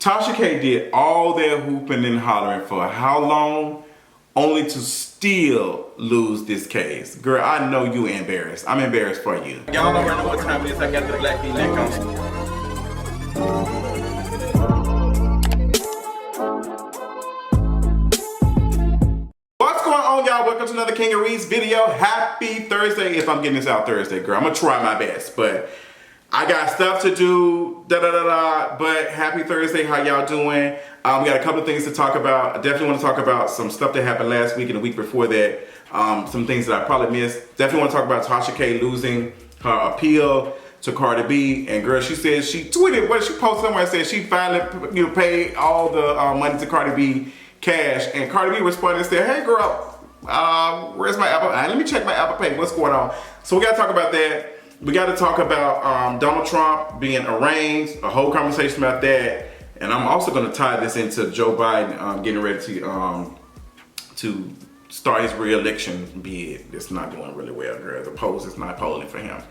Tasha K did all their hooping and hollering for how long? Only to still lose this case. Girl, I know you embarrassed. I'm embarrassed for you. Y'all already know what time it is. I got the black V-neck on. What's going on, y'all? Welcome to another King of Reads video. Happy Thursday. If I'm getting this out Thursday, girl, I'm gonna try my best, but I got stuff to do, but happy Thursday. How y'all doing? We got a couple of things to talk about. I definitely want to talk about some stuff that happened last week and the week before that. Some things that I probably missed. Definitely want to talk about Tasha K losing her appeal to Cardi B. And girl, she said, she tweeted, she posted somewhere and said she finally paid all the money to Cardi B cash. And Cardi B responded and said, hey girl, where's my Apple? Let me check my Apple Pay. What's going on? So we got to talk about that. We got to talk about Donald Trump being arraigned, a whole conversation about that. And I'm also going to tie this into Joe Biden getting ready to start his re-election bid. It's not going really well, girl. The polls is not polling for him.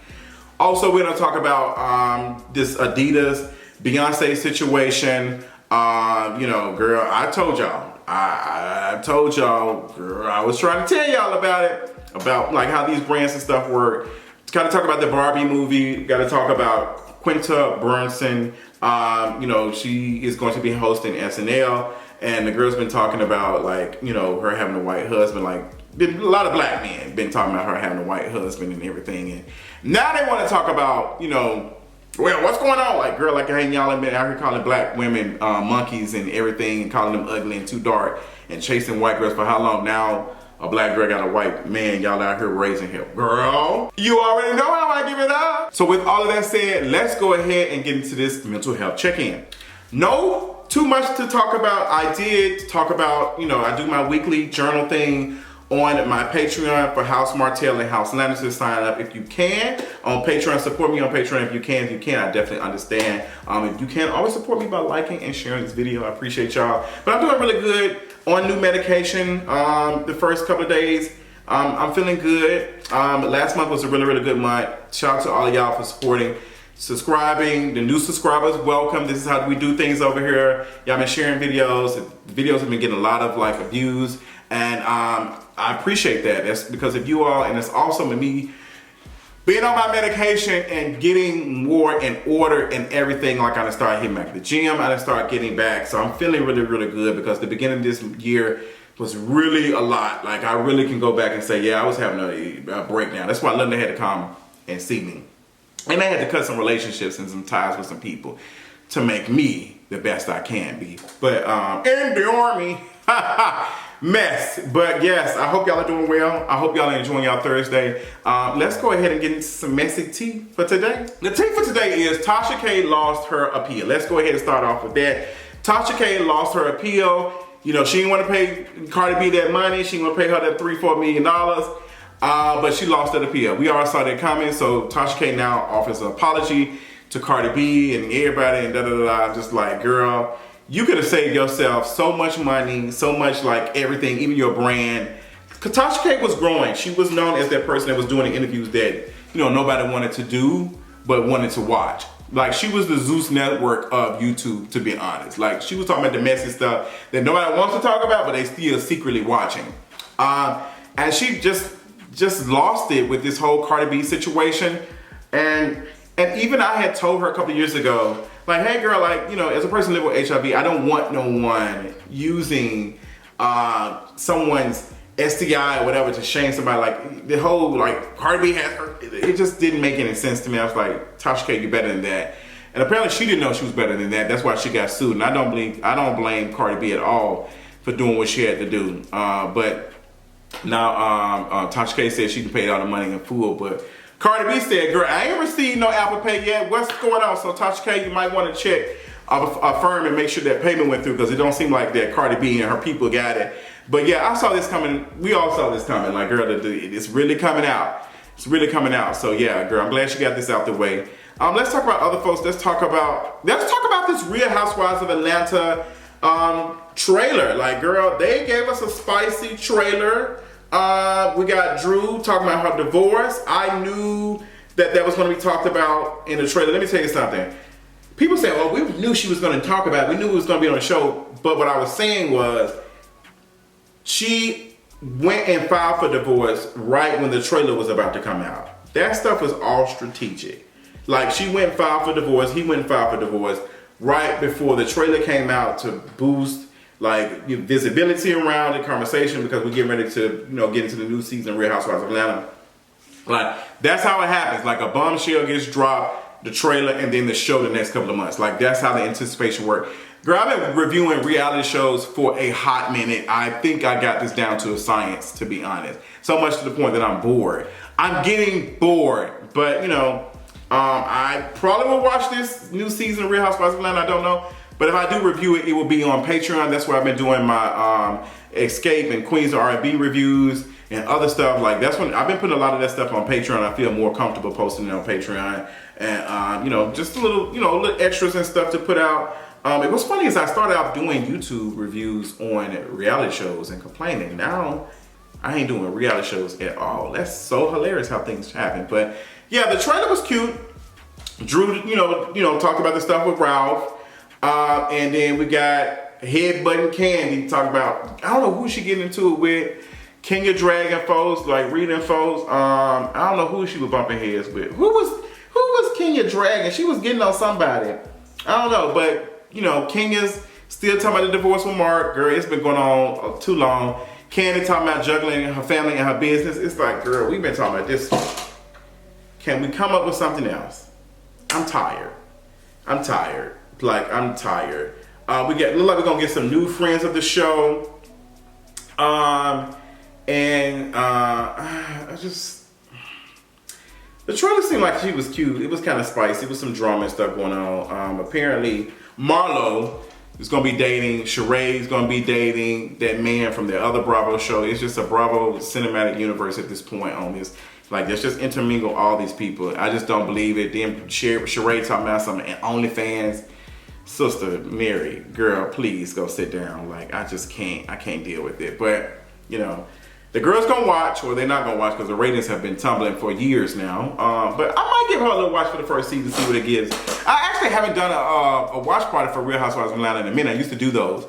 Also, we're going to talk about this Adidas Beyonce situation. Girl, I told y'all. I told y'all, girl, I was trying to tell y'all about it, about like how these brands and stuff work. Got to talk about the Barbie movie. Got to talk about Quinta Brunson. She is going to be hosting SNL, and the girl's been talking about her having a white husband. Like, a lot of black men been talking about her having a white husband and everything. And now they want to talk about, well, what's going on? Like, girl, like, hey, y'all have been out here calling black women monkeys and everything, and calling them ugly and too dark, and chasing white girls for how long? Now a black girl got a white man, y'all out here raising him. Girl, you already know how I give it up. So with all of that said, let's go ahead and get into this mental health check-in. No too much to talk about. I did talk about, I do my weekly journal thing on my Patreon for House Martell and House Lannister. Sign up if you can on Patreon. Support me on Patreon if you can. If you can, I definitely understand. If you can, always support me by liking and sharing this video. I appreciate y'all. But I'm doing really good on new medication. The first couple of days, I'm feeling good. Last month was a really, really good month. Shout out to all of y'all for supporting, subscribing. The new subscribers, welcome. This is how we do things over here. Y'all been sharing videos. The videos have been getting a lot of views, and I appreciate that. That's because of you all, and it's awesome to me being on my medication and getting more in order and everything. Like, I done started hitting back the gym. I done started getting back. So I'm feeling really, really good, because the beginning of this year was really a lot. Like, I really can go back and say, yeah, I was having a breakdown. That's why Linda had to come and see me. And I had to cut some relationships and some ties with some people to make me the best I can be. But in the army, mess. But yes, I hope y'all are doing well. I hope y'all are enjoying y'all Thursday. Let's go ahead and get into some messy tea for today. The tea for today is Tasha K lost her appeal. Let's go ahead and start off with that. Tasha K lost her appeal. She didn't want to pay Cardi B that money. She didn't want to pay her that $3-4 million. But she lost that appeal. We all saw that coming. So Tasha K now offers an apology to Cardi B and everybody and just like, girl, you could have saved yourself so much money, so much everything, even your brand. Cause Tasha K was growing. She was known as that person that was doing the interviews that, nobody wanted to do, but wanted to watch. Like, she was the Zeus network of YouTube, to be honest. Like, she was talking about the messy stuff that nobody wants to talk about, but they still secretly watching. And she just lost it with this whole Cardi B situation. And even I had told her a couple of years ago, like, hey girl, as a person living with HIV, I don't want no one using someone's STI or whatever to shame somebody. Like, the whole, Cardi B has her, it just didn't make any sense to me. I was like, Tasha K, you're better than that. And apparently she didn't know she was better than that. That's why she got sued. And I don't blame Cardi B at all for doing what she had to do. But now Tasha K said she can pay all the money in full, but Cardi B said, girl, I ain't received no Apple Pay yet. What's going on? So Tasha K, you might want to check a firm and make sure that payment went through, because it don't seem like that Cardi B and her people got it. But yeah, I saw this coming. We all saw this coming. Like, girl, it's really coming out. It's really coming out. So yeah, girl, I'm glad she got this out the way. Let's talk about other folks. Let's talk about this Real Housewives of Atlanta trailer. Like, girl, they gave us a spicy trailer. We got Drew talking about her divorce. I knew that was going to be talked about in the trailer. Let me tell you something. people say, "Oh, we knew she was going to talk about it. We knew it was going to be on the show." But what I was saying was, she went and filed for divorce right when the trailer was about to come out. That stuff was all strategic. Like, she went and filed for divorce. He went and filed for divorce right before the trailer came out to boost like visibility around the conversation, because we're getting ready to, get into the new season of Real Housewives of Atlanta. Like, that's how it happens. Like, a bombshell gets dropped, the trailer, and then the show the next couple of months. Like, that's how the anticipation works. Girl, I've been reviewing reality shows for a hot minute. I think I got this down to a science, to be honest. So much to the point that I'm bored. I'm getting bored, but I probably will watch this new season of Real Housewives of Atlanta. I don't know. But if I do review it, it will be on Patreon. That's where I've been doing my Escape and Queens of R&B reviews and other stuff. Like, that's when I've been putting a lot of that stuff on Patreon. I feel more comfortable posting it on Patreon. And, just a little, little extras and stuff to put out. It was funny is I started off doing YouTube reviews on reality shows and complaining. Now, I ain't doing reality shows at all. That's so hilarious how things happen. But yeah, the trailer was cute. Drew, talked about the stuff with Ralph. And then we got Headbutting Kandi talking about, I don't know who she getting into it with. Kenya dragging folks, like reading folks. I don't know who she was bumping heads with. Who was Kenya dragging? She was getting on somebody. I don't know, but Kenya's still talking about the divorce with Marc. Girl, it's been going on too long. Kandi talking about juggling her family and her business. It's like, girl, we've been talking about this. Can we come up with something else? I'm tired. Like, I'm tired. Look like we're gonna get some new friends of the show. The trailer seemed like she was cute. It was kind of spicy. It was some drama and stuff going on. Apparently, Marlo is gonna be dating. Sheree's gonna be dating that man from the other Bravo show. It's just a Bravo cinematic universe at this point on this. Like, let's just intermingle all these people. I just don't believe it. Then Sheree talking about something and OnlyFans. Sister Mary, girl, please go sit down. Like, I just can't. I can't deal with it. But the girls gonna watch, or they're not gonna watch, because the ratings have been tumbling for years now. But I might give her a little watch for the first season, see what it gives. I actually haven't done a watch party for Real Housewives of Atlanta in a minute. I used to do those.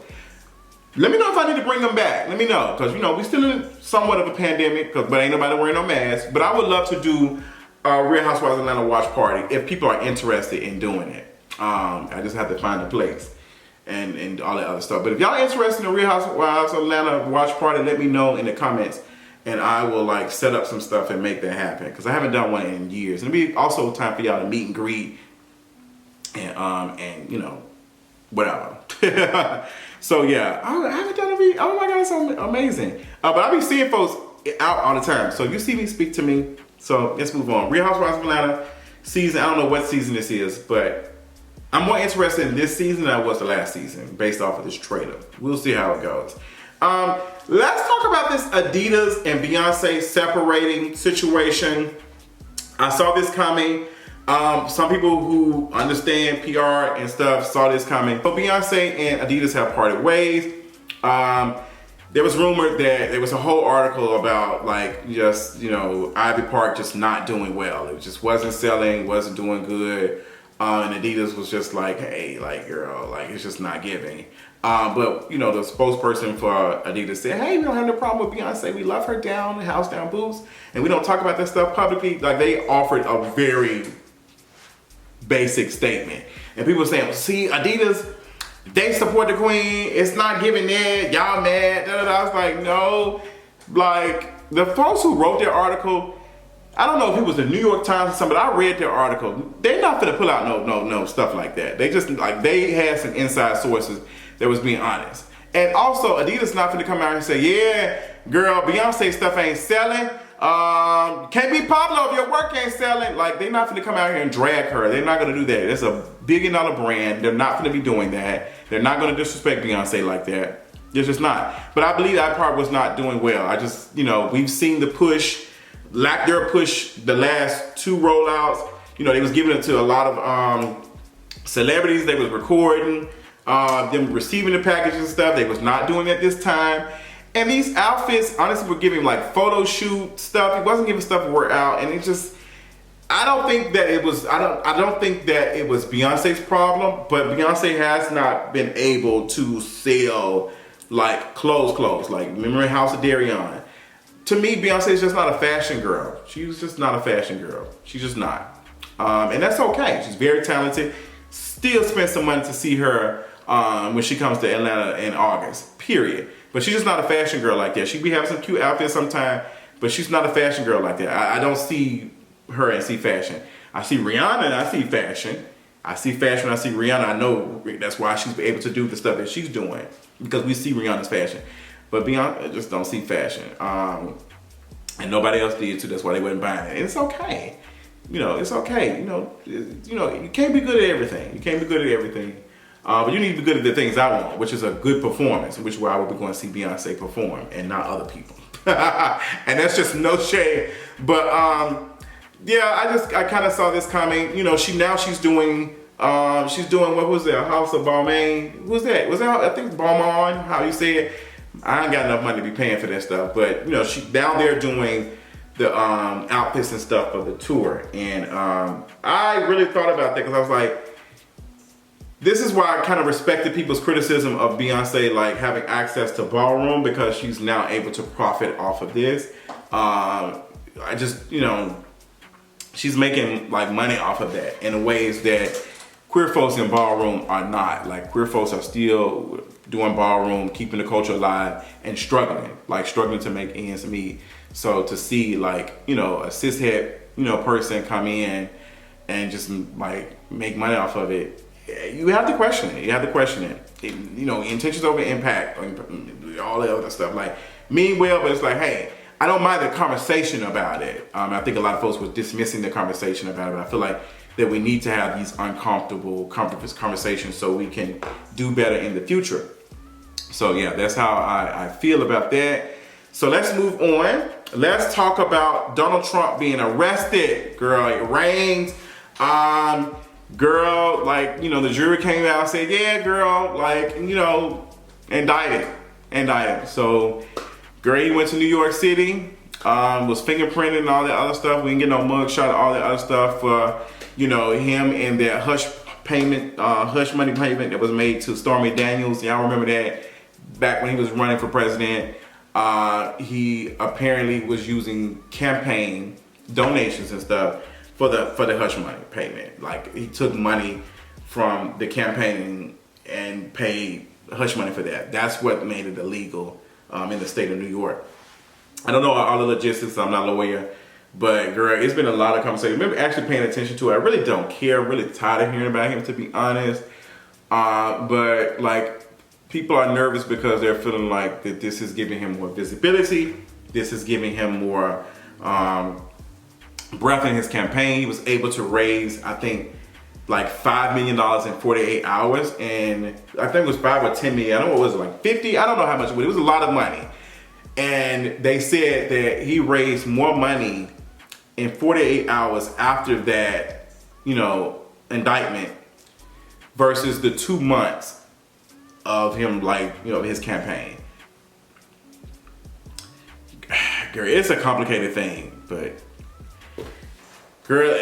Let me know if I need to bring them back. Let me know, because we still in somewhat of a pandemic, but ain't nobody wearing no mask. But I would love to do a Real Housewives of Atlanta watch party if people are interested in doing it. I just have to find a place and all that other stuff. But if y'all interested in a Real Housewives of Atlanta watch party, let me know in the comments, and I will like set up some stuff and make that happen, because I haven't done one in years. And it'll be also time for y'all to meet and greet and whatever. So yeah, I haven't done it. Oh my God, it's so amazing. But I be seeing folks out all the time. So if you see me, speak to me. So let's move on. Real Housewives of Atlanta season. I don't know what season this is, but I'm more interested in this season than I was the last season, based off of this trailer. We'll see how it goes. Let's talk about this Adidas and Beyonce separating situation. I saw this coming. Some people who understand PR and stuff saw this coming. But Beyonce and Adidas have parted ways. There was rumored that there was a whole article about Ivy Park just not doing well. It just wasn't selling, wasn't doing good. And Adidas was just like, hey, like, girl, like, it's just not giving. But, the spokesperson for Adidas said, hey, we don't have no problem with Beyonce. We love her down, house down boots. And we don't talk about that stuff publicly. Like, they offered a very basic statement. And people were saying, see, Adidas, they support the queen. It's not giving that. Y'all mad. Da, da, da. I was like, no. Like, the folks who wrote their article, I don't know if it was the New York Times or something, but I read their article. They're not gonna pull out no stuff like that. They just, like, they had some inside sources that was being honest. And also, Adidas not gonna come out and say, yeah, girl, Beyonce stuff ain't selling. Can't be Pablo if your work ain't selling. Like, they're not gonna come out here and drag her. They're not gonna do that. It's a $1 billion brand. They're not gonna be doing that. They're not gonna disrespect Beyonce like that. They're just not. But I believe that part was not doing well. I just, we've seen the push, lack their push the last 2 rollouts. They was giving it to a lot of celebrities. They was recording them receiving the packages and stuff. They was not doing it this time. And these outfits, honestly, were giving like photo shoot stuff. It wasn't giving stuff to work out. And it just, I don't think that it was. I don't think that it was Beyonce's problem. But Beyonce has not been able to sell like clothes. Like remember House of Darion. To me, Beyonce is just not a fashion girl. She's just not a fashion girl. She's just not. And that's okay. She's very talented. Still spend some money to see her when she comes to Atlanta in August. Period. But she's just not a fashion girl like that. She be having some cute outfits sometimes, but she's not a fashion girl like that. I don't see her and see fashion. I see Rihanna and I see fashion. I see fashion, I see Rihanna. I know that's why she's able to do the stuff that she's doing, because we see Rihanna's fashion. But Beyonce just don't see fashion. And nobody else did too. That's why they wasn't buying it. And it's okay. You know, it's okay. You know, you can't be good at everything. You can't be good at everything. But you need to be good at the things I want, which is a good performance, which is where I would be going to see Beyonce perform and not other people. And that's just no shade. But yeah, I kind of saw this coming. You know, she's doing what was that? House of Balmain. Who was that? Was that, I think it's Balmain, how you say it? I ain't got enough money to be paying for that stuff. But you know, she down there doing the outfits and stuff for the tour. And I really thought about that because I was like, this is why I kind of respected people's criticism of Beyonce like having access to ballroom, because she's now able to profit off of this. I just, you know, she's making like money off of that in ways that queer folks in ballroom are not. Like queer folks are still doing ballroom, keeping the culture alive and struggling to make ends meet. So to see like, you know, a cishet, you know, person come in and just like make money off of it, you have to question it. You have to question it. You know, intentions over impact, all the other stuff. Like, mean well, but it's like, hey, I don't mind the conversation about it. I think a lot of folks were dismissing the conversation about it, but I feel like that we need to have these uncomfortable conversations so we can do better in the future. So yeah, that's how I feel about that. So let's move on. Let's talk about Donald Trump being arrested. Girl, it rains. Girl, like, you know, the jury came out and said, yeah, girl, like, you know, indict him. So, girl, he went to New York City, was fingerprinted and all that other stuff. We didn't get no mugshot, all that other stuff for, you know, him and that hush money payment that was made to Stormy Daniels. Y'all remember that back when he was running for president. He apparently was using campaign donations and stuff for the hush money payment. Like, he took money from the campaign and paid hush money for that. That's what made it illegal in the state of New York. I don't know all the logistics, I'm not a lawyer, but girl, it's been a lot of conversation. Maybe actually paying attention to it. I really don't care. I'm really tired of hearing about him, to be honest. But like, people are nervous because they're feeling like that this is giving him more visibility. This is giving him more breath in his campaign. He was able to raise, I think, like $5 million in 48 hours. And I think it was 5 or 10 million. I don't know what it was, like 50. I don't know how much, but it was a lot of money. And they said that he raised more money in 48 hours after that, you know, indictment versus the 2 months of him, like, you know, his campaign. Girl, it's a complicated thing, but girl,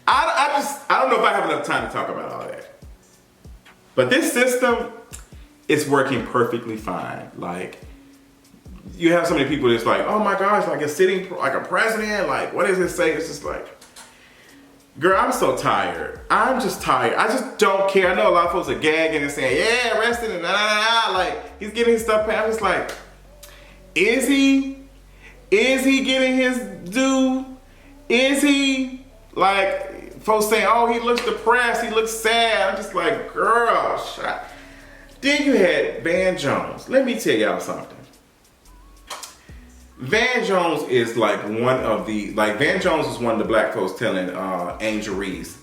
I don't know if I have enough time to talk about all that. But this system is working perfectly fine. Like, you have so many people that's like, oh my gosh, like, it's sitting like a president. Like, what does it say? It's just like, girl, I'm so tired. I'm just tired. I just don't care. I know a lot of folks are gagging and saying, yeah, arrested and like, he's getting his stuff paid. I'm just like, is he getting his due? Is he? Like, folks saying, oh, he looks depressed, he looks sad. I'm just like, girl, shut. Then you had Van Jones. Let me tell y'all something. Van Jones is like Van Jones is one of the black folks telling Angel Reese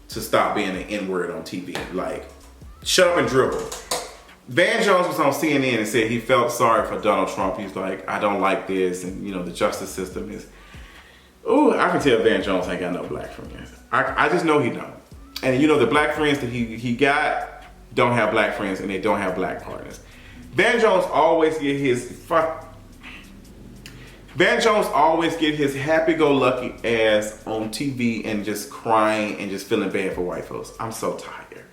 to stop being an N-word on TV. Like, shut up and dribble. Van Jones was on CNN and said he felt sorry for Donald Trump. He's like, I don't like this, and you know, the justice system is. Ooh, I can tell Van Jones ain't got no black friends. I just know he don't. And you know, the black friends that he got don't have black friends, and they don't have black partners. Van Jones always get his Van Jones always get his happy-go-lucky ass on TV and just crying and just feeling bad for white folks. I'm so tired.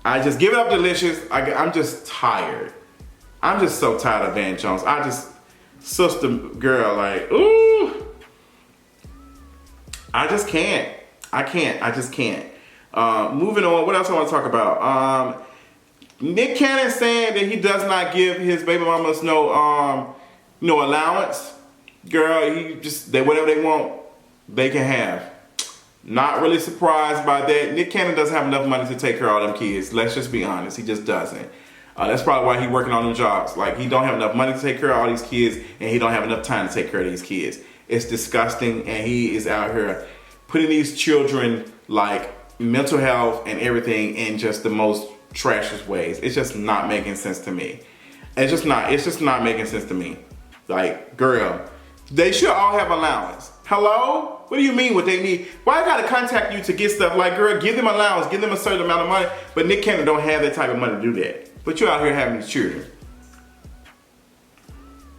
I just give it up, Delicious. I'm just tired. I'm just so tired of Van Jones. Sister girl, like, ooh. I just can't. I just can't. Moving on, what else I want to talk about? Nick Cannon saying that he does not give his baby mamas no allowance. Girl, whatever they want, they can have. Not really surprised by that. Nick Cannon doesn't have enough money to take care of all them kids. Let's just be honest. He just doesn't. That's probably why he's working on them jobs. Like, he don't have enough money to take care of all these kids, and he don't have enough time to take care of these kids. It's disgusting, and he is out here putting these children, like, mental health and everything in just the most trashiest ways. It's just not making sense to me. It's just not making sense to me. Like, girl, they should all have allowance. Hello? What do you mean what they need? Why I gotta contact you to get stuff? Like, girl, give them allowance, give them a certain amount of money. But Nick Cannon don't have that type of money to do that. But you out here having these children.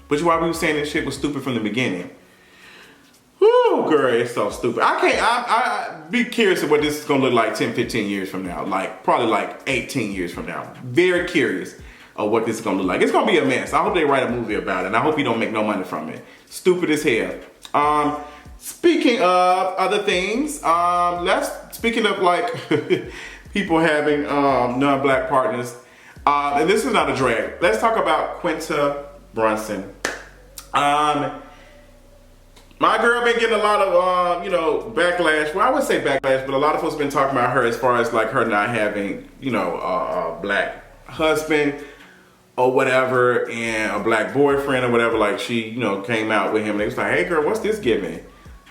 But why we were saying this shit was stupid from the beginning. Whoo, girl, it's so stupid. I be curious of what this is gonna look like 10, 15 years from now. Like, probably like 18 years from now. Very curious of what this is gonna look like. It's gonna be a mess. I hope they write a movie about it. And I hope you don't make no money from it. Stupid as hell. Speaking of other things, speaking of like people having non-black partners, and this is not a drag. Let's talk about Quinta Brunson. My girl been getting a lot of backlash. Well, I wouldn't say backlash, but a lot of folks been talking about her as far as like her not having a black husband or whatever, and a black boyfriend or whatever. Like, she came out with him and they was like, hey girl, what's this giving?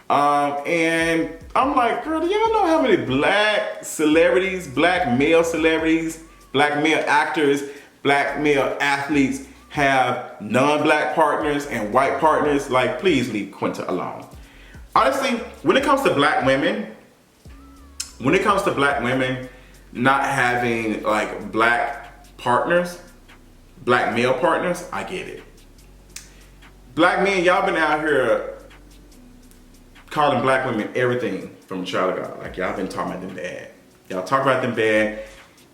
And I'm like, girl, do y'all know how many black celebrities, black male celebrities, black male actors, black male athletes have non-black partners and white partners? Like, please leave Quinta alone. Honestly, when it comes to black women not having like black partners, black male partners, I get it. Black men, y'all been out here calling black women everything from a child of God. Like, y'all been talking about them bad. Y'all talk about them bad.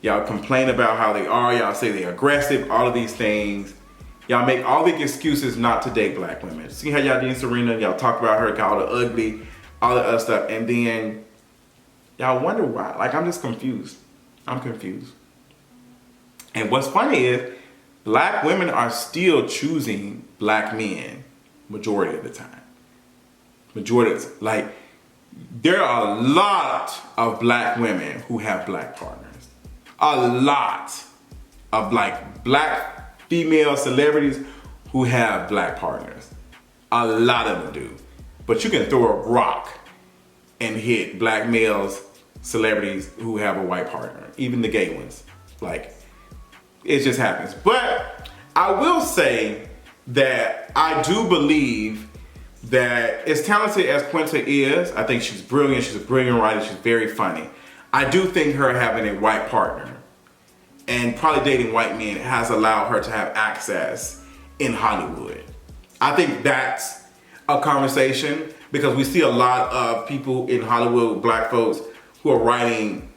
Y'all complain about how they are. Y'all say they're aggressive, all of these things. Y'all make all the excuses not to date black women. See how y'all did Serena? Y'all talk about her, call her ugly, all the other stuff. And then y'all wonder why. Like, I'm just confused. I'm confused. And what's funny is black women are still choosing black men majority of the time. Like, there are a lot of black women who have black partners. A lot of like black female celebrities who have black partners. A lot of them do. But you can throw a rock and hit black males, celebrities who have a white partner. Even the gay ones. Like, it just happens. But I will say that I do believe that as talented as Quinta is, I think she's brilliant. She's a brilliant writer. She's very funny. I do think her having a white partner and probably dating white men has allowed her to have access in Hollywood. I think that's a conversation because we see a lot of people in Hollywood, black folks, who are writing,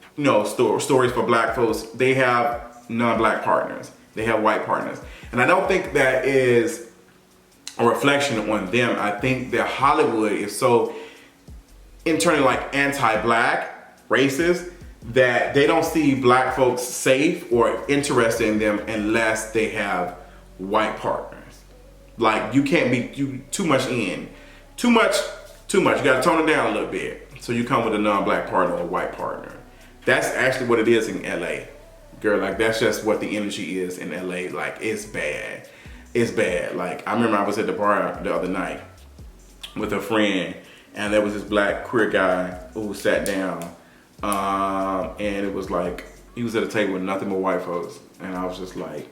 stories for black folks. They have non-black partners. They have white partners. And I don't think that is a reflection on them. I think that Hollywood is so internally like anti-black, racist, that they don't see black folks safe or interested in them unless they have white partners. Like, you can't be too much in. Too much. You gotta tone it down a little bit. So you come with a non-black partner or a white partner. That's actually what it is in LA. Girl, like, that's just what the energy is in LA. Like, it's bad. It's bad. Like, I remember I was at the bar the other night with a friend, and there was this black queer guy who sat down, and it was like, he was at a table with nothing but white folks, and I was just like,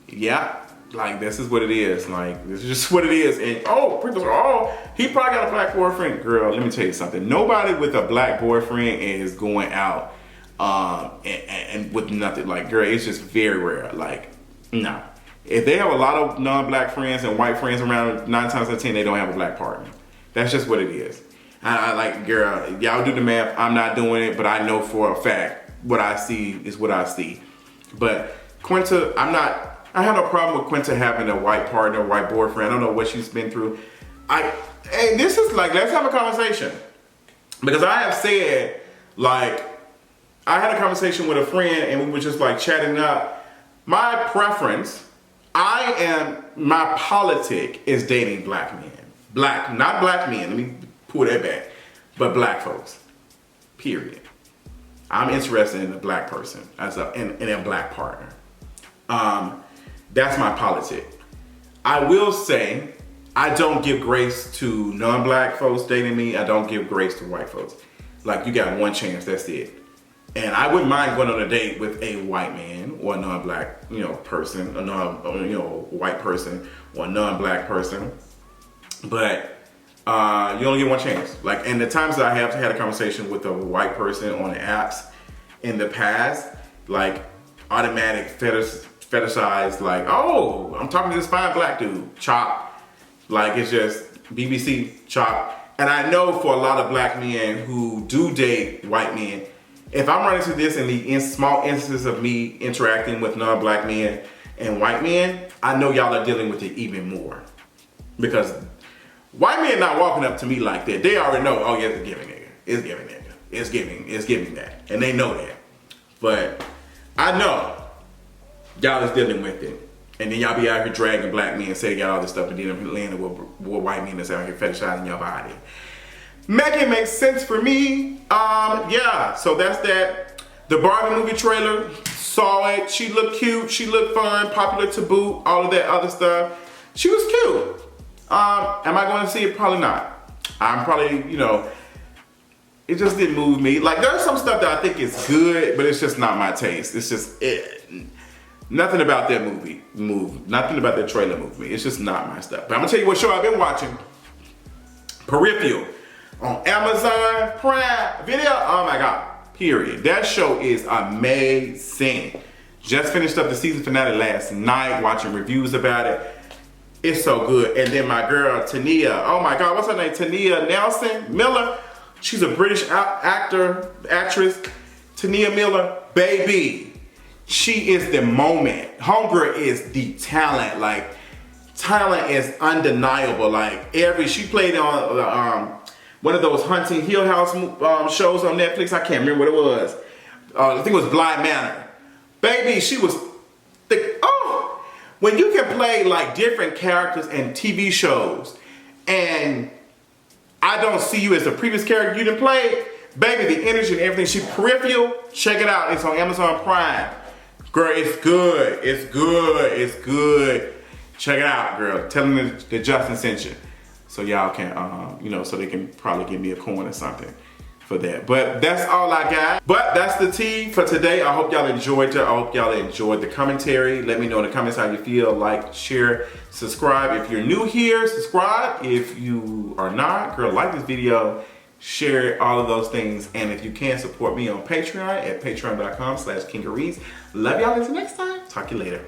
yeah, like, this is what it is. Like, this is just what it is. And he probably got a black boyfriend. Girl, let me tell you something. Nobody with a black boyfriend is going out and with nothing. Like, girl, it's just very rare. Like, no. If they have a lot of non-black friends and white friends around, 9 times out of 10, they don't have a black partner. That's just what it is. I like, girl, y'all do the math. I'm not doing it, but I know for a fact what I see is what I see. But Quinta, I have no problem with Quinta having a white partner, a white boyfriend. I don't know what she's been through. Hey, this is like, let's have a conversation. Because I have said, like, I had a conversation with a friend and we were just like chatting up. My preference, my politic is dating black men. Not black men, let me pull that back, but black folks, period. I'm interested in a black person, in a black partner. That's my politic. I will say, I don't give grace to non-black folks dating me. I don't give grace to white folks. Like, you got one chance, that's it. And I wouldn't mind going on a date with a white man or a non-black, person, white person or a non-black person. But you only get one chance. Like, and the times that I have had a conversation with a white person on the apps in the past, like automatic fetishized, like, oh, I'm talking to this fine black dude, chop. Like, it's just BBC, chop. And I know for a lot of black men who do date white men, if I'm running into this in the small instances of me interacting with non-black men and white men, I know y'all are dealing with it even more. Because white men not walking up to me like that. They already know, oh yeah, it's giving nigga. It's giving nigga. It's giving that. And they know that. But I know y'all is dealing with it. And then y'all be out here dragging black men, say they got all this stuff, and then landing with white men that's out here fetishizing your body. Make it make sense for me. Yeah, so that's that. The Barbie movie trailer, saw it. She looked cute, she looked fun, popular to boot, all of that other stuff. She was cute. Am I going to see it? Probably not. I'm probably, it just didn't move me. Like, there's some stuff that I think is good, but it's just not my taste. It's just, nothing about that nothing about that trailer moved me. It's just not my stuff. But I'm going to tell you what show I've been watching. Peripheral. On Amazon Prime Video. Oh my God. Period. That show is amazing. Just finished up the season finale last night, watching reviews about it. It's so good. And then my girl, Tania. Oh my God, what's her name? Tania Nelson Miller. She's a British actress. Tania Miller, baby. She is the moment. Homegirl is the talent. Like, talent is undeniable. Like, she played on one of those Hunting Hill House shows on Netflix. I can't remember what it was. I think it was Bly Manor. Baby, she was thick. Oh, when you can play like different characters in TV shows, and I don't see you as the previous character you didn't play, baby, the energy and everything. She Peripheral. Check it out. It's on Amazon Prime. Girl, it's good. It's good. It's good. Check it out, girl. Tell them that Justin sent you. So y'all can, so they can probably give me a coin or something for that. But that's all I got. But that's the tea for today. I hope y'all enjoyed it. I hope y'all enjoyed the commentary. Let me know in the comments how you feel. Like, share, subscribe. If you're new here, subscribe. If you are not, girl, like this video, share all of those things. And if you can, support me on Patreon at patreon.com/KingaRees. Love y'all until next time. Talk to you later.